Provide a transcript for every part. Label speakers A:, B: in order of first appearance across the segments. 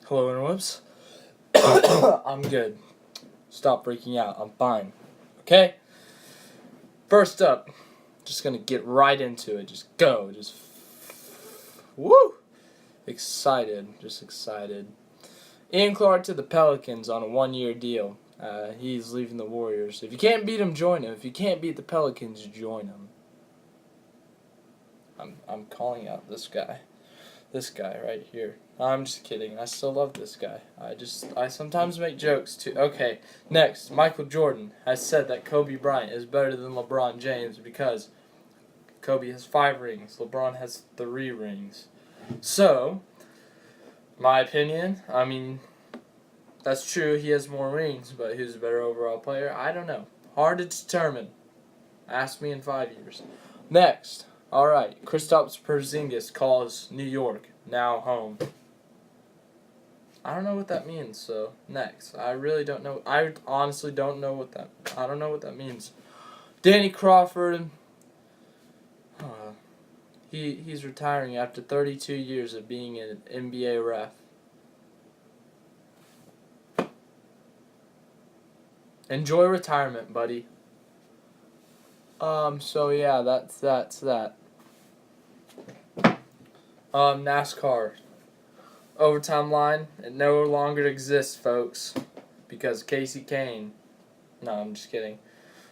A: Hello, interwebs. I'm good. Stop freaking out. I'm fine. Okay? First up, just gonna get right into it. Just go. Woo! Excited. Just excited. Ian Clark to the Pelicans on a 1-year deal. He's leaving the Warriors. If you can't beat him, join him. If you can't beat the Pelicans, join him. I'm calling out this guy. This guy right here. I'm just kidding. I still love this guy. I sometimes make jokes too. Okay, next. Michael Jordan has said that Kobe Bryant is better than LeBron James because Kobe has 5 rings. LeBron has 3 rings. So, my opinion, that's true. He has more rings, but who's a better overall player? I don't know. Hard to determine. Ask me in 5 years. Next. Alright, Kristops Porzingis calls New York now home. I don't know what that means, so next. I really don't know. I honestly don't know what that means. Danny Crawford, he's retiring after 32 years of being an NBA ref. Enjoy retirement, buddy. So yeah, that's that. NASCAR. Overtime line, it no longer exists, folks, because Casey Kane. No, I'm just kidding.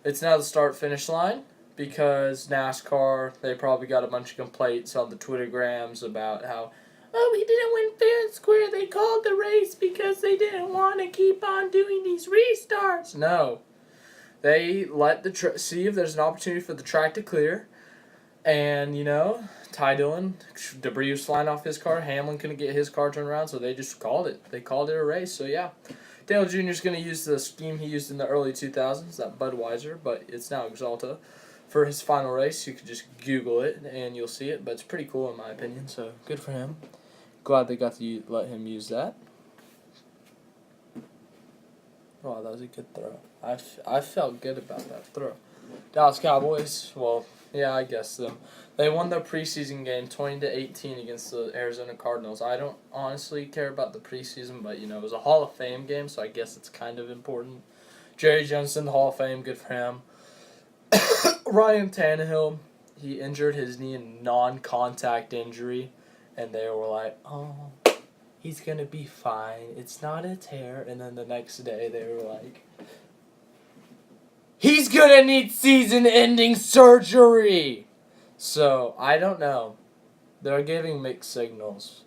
A: It's now the start-finish line because NASCAR, they probably got a bunch of complaints on the Twittergrams about how, we didn't win fair and square. They called the race because they didn't want to keep on doing these restarts. No. They let see if there's an opportunity for the track to clear. And, Ty Dillon, debris was flying off his car. Hamlin couldn't get his car turned around, so they just called it. They called it a race, so yeah. Dale Jr. is going to use the scheme he used in the early 2000s, that Budweiser, but it's now Exalta. For his final race, you could just Google it, and you'll see it, but it's pretty cool in my opinion, so good for him. Glad they got to let him use that. Wow, that was a good throw. I felt good about that throw. Dallas Cowboys, well, yeah, I guess them. They won their preseason game 20-18 against the Arizona Cardinals. I don't honestly care about the preseason, but it was a Hall of Fame game, so I guess it's kind of important. Jerry Jones in the Hall of Fame, good for him. Ryan Tannehill, he injured his knee in non-contact injury, and they were like, he's going to be fine. It's not a tear. And then the next day they were like, he's going to need season-ending surgery. So, I don't know. They're giving mixed signals.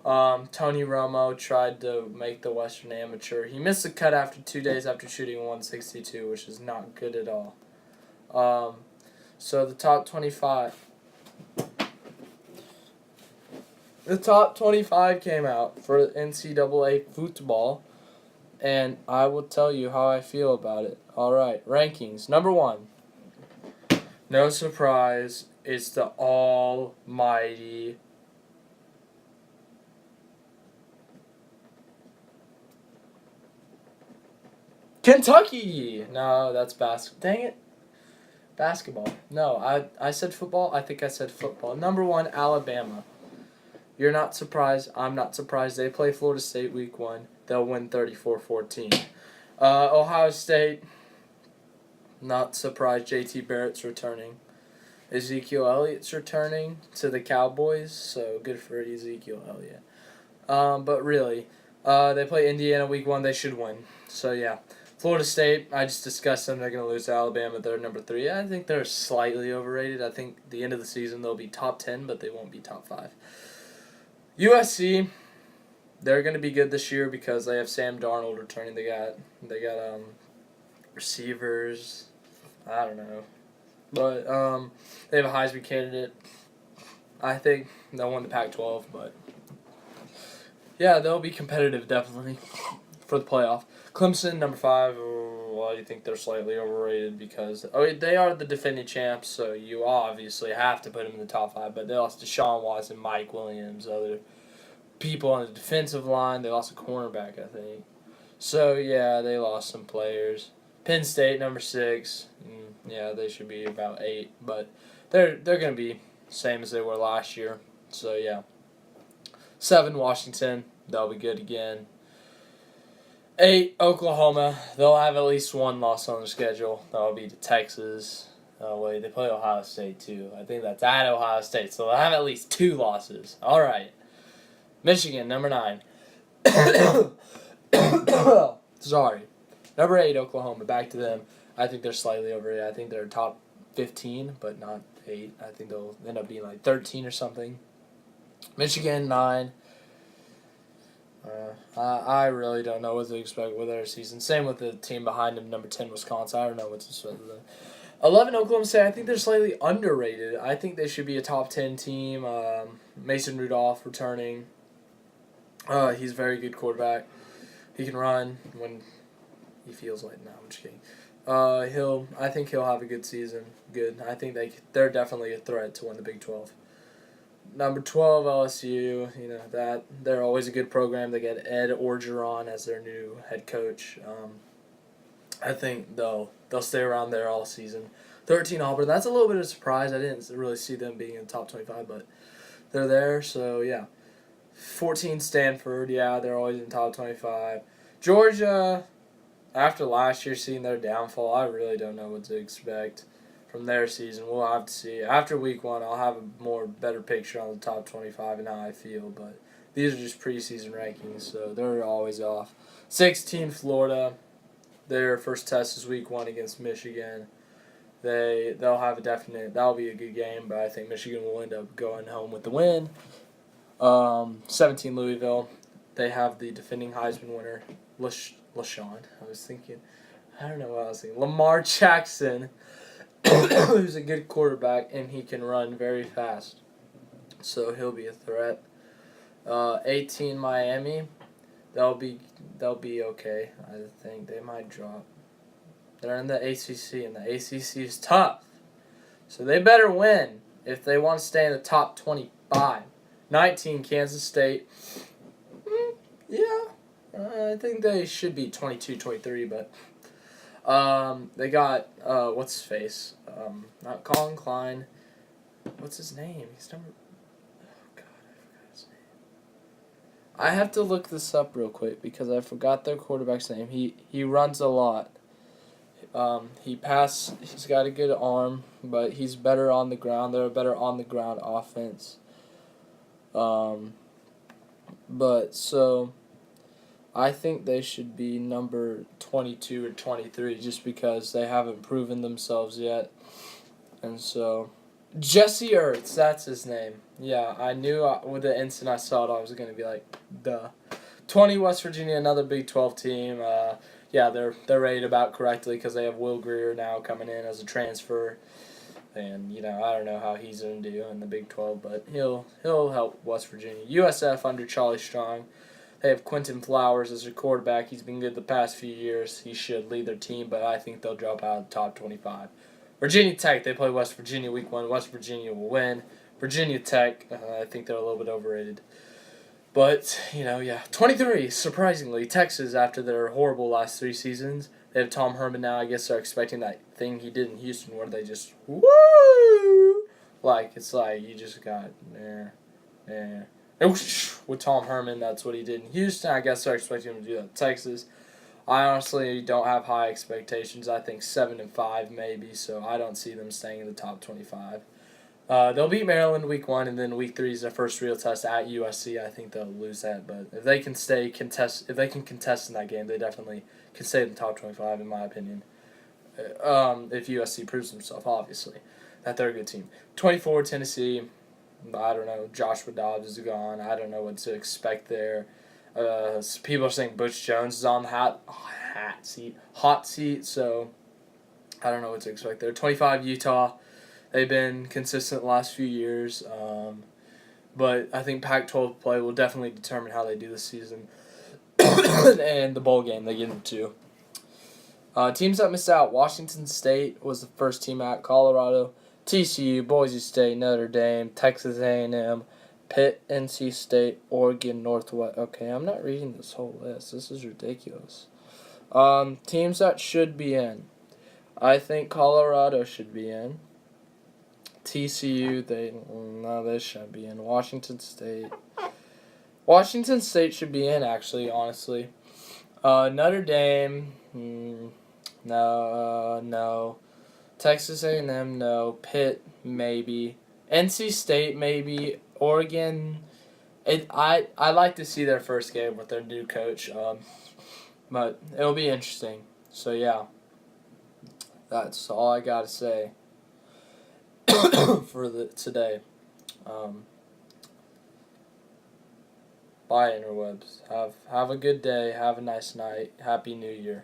A: Tony Romo tried to make the Western Amateur. He missed the cut after 2 days after shooting 162, which is not good at all. So the top 25. The top 25 came out for NCAA football, and I will tell you how I feel about it. Alright, rankings. Number 1. No surprise, it's the almighty Kentucky! No, that's dang it. Basketball. No, I said football. I think I said football. Number 1, Alabama. You're not surprised. I'm not surprised. They play Florida State week 1. They'll win 34-14. Ohio State. Not surprised. J.T. Barrett's returning. Ezekiel Elliott's returning to the Cowboys, so good for Ezekiel Elliott. But really, they play Indiana week 1. They should win. So yeah. Florida State, I just discussed them. They're going to lose to Alabama. They're number 3. I think they're slightly overrated. I think at the end of the season they'll be top 10, but they won't be top 5. USC, they're going to be good this year because they have Sam Darnold returning. They got receivers. I don't know. But they have a Heisman candidate. I think they'll win the Pac-12, but yeah, they'll be competitive definitely for the playoff. Clemson, number 5. Well, you think they're slightly overrated because they are the defending champs, so you obviously have to put them in the top 5. But they lost to Deshaun Watson, Mike Williams, other people on the defensive line. They lost a cornerback, I think. So yeah, they lost some players. Penn State, number 6. Yeah, they should be about 8, but they're going to be same as they were last year. So yeah. 7, Washington. They'll be good again. 8, Oklahoma. They'll have at least one loss on their schedule. That'll be to Texas. Oh, wait, they play Ohio State, too. I think that's at Ohio State, so they'll have at least 2 losses. All right. Michigan, number 9. Sorry. Number 8, Oklahoma. Back to them. I think they're slightly overrated. I think they're top 15, but not 8. I think they'll end up being like 13 or something. Michigan, 9. I really don't know what to expect with their season. Same with the team behind them, number 10, Wisconsin. I don't know what to expect with them. 11, Oklahoma State. I think they're slightly underrated. I think they should be a top 10 team. Mason Rudolph returning. He's a very good quarterback. He can run when he feels like. No, I'm just kidding. I think he'll have a good season. Good. I think they're definitely a threat to win the Big 12. Number 12, LSU. That they're always a good program. They get Ed Orgeron as their new head coach. I think they'll stay around there all season. 13, Auburn. That's a little bit of a surprise. I didn't really see them being in the top 25, but they're there. So yeah. 14, Stanford. Yeah, they're always in the top 25. Georgia. After last year seeing their downfall, I really don't know what to expect from their season. We'll have to see. After week 1, I'll have a better picture on the top 25 and how I feel, but these are just preseason rankings, so they're always off. 16, Florida. Their first test is week 1 against Michigan. They'll have that'll be a good game, but I think Michigan will end up going home with the win. 17, Louisville. They have the defending Heisman winner, LaShawn. I don't know what I was thinking. Lamar Jackson, who's a good quarterback, and he can run very fast. So he'll be a threat. 18, Miami. They'll be okay. I think they might drop. They're in the ACC, and the ACC is tough. So they better win if they want to stay in the top 25. 19, Kansas State. I think they should be 22, 23, but they got, what's his face? Not Colin Klein. What's his name? He's number... Oh, God, I forgot his name. I have to look this up real quick because I forgot their quarterback's name. He runs a lot. He's got a good arm, but he's better on the ground. They're a better on-the-ground offense. I think they should be number 22 or 23 just because they haven't proven themselves yet. And so, Jesse Ertz, that's his name. Yeah, I knew with the instant I saw it, I was going to be like, duh. 20, West Virginia, another Big 12 team. They're rated about correctly because they have Will Grier now coming in as a transfer. And, I don't know how he's going to do in the Big 12, but he'll help West Virginia. USF under Charlie Strong. They have Quentin Flowers as their quarterback. He's been good the past few years. He should lead their team, but I think they'll drop out of the top 25. Virginia Tech, they play West Virginia week 1. West Virginia will win. Virginia Tech, I think they're a little bit overrated. But, 23, surprisingly, Texas, after their horrible last 3 seasons, they have Tom Herman now. I guess they're expecting that thing he did in Houston where they just, woo! It's like you just got, with Tom Herman, that's what he did in Houston. I guess they're expecting him to do that in Texas. I honestly don't have high expectations. I think 7-5 maybe, so I don't see them staying in the top 25. They'll beat Maryland week 1, and then week 3 is their first real test at USC. I think they'll lose that, but if they can contest in that game, they definitely can stay in the top 25 in my opinion. If USC proves themselves, obviously, that they're a good team. 24, Tennessee. I don't know. Joshua Dobbs is gone. I don't know what to expect there. People are saying Butch Jones is on the hot seat, so I don't know what to expect there. 25, Utah. They've been consistent the last few years, but I think Pac-12 play will definitely determine how they do this season and the bowl game they get into. Teams that missed out, Washington State was the first team out, Colorado, TCU, Boise State, Notre Dame, Texas A&M, Pitt, NC State, Oregon, Northwest. Okay, I'm not reading this whole list. This is ridiculous. Teams that should be in. I think Colorado should be in. TCU, they shouldn't be in. Washington State. Washington State should be in, actually, honestly. Notre Dame, no. Texas A&M, no. Pitt, maybe. NC State, maybe. Oregon, I like to see their first game with their new coach, but it'll be interesting. So, yeah, that's all I got to say for today. Bye, interwebs. Have a good day. Have a nice night. Happy New Year.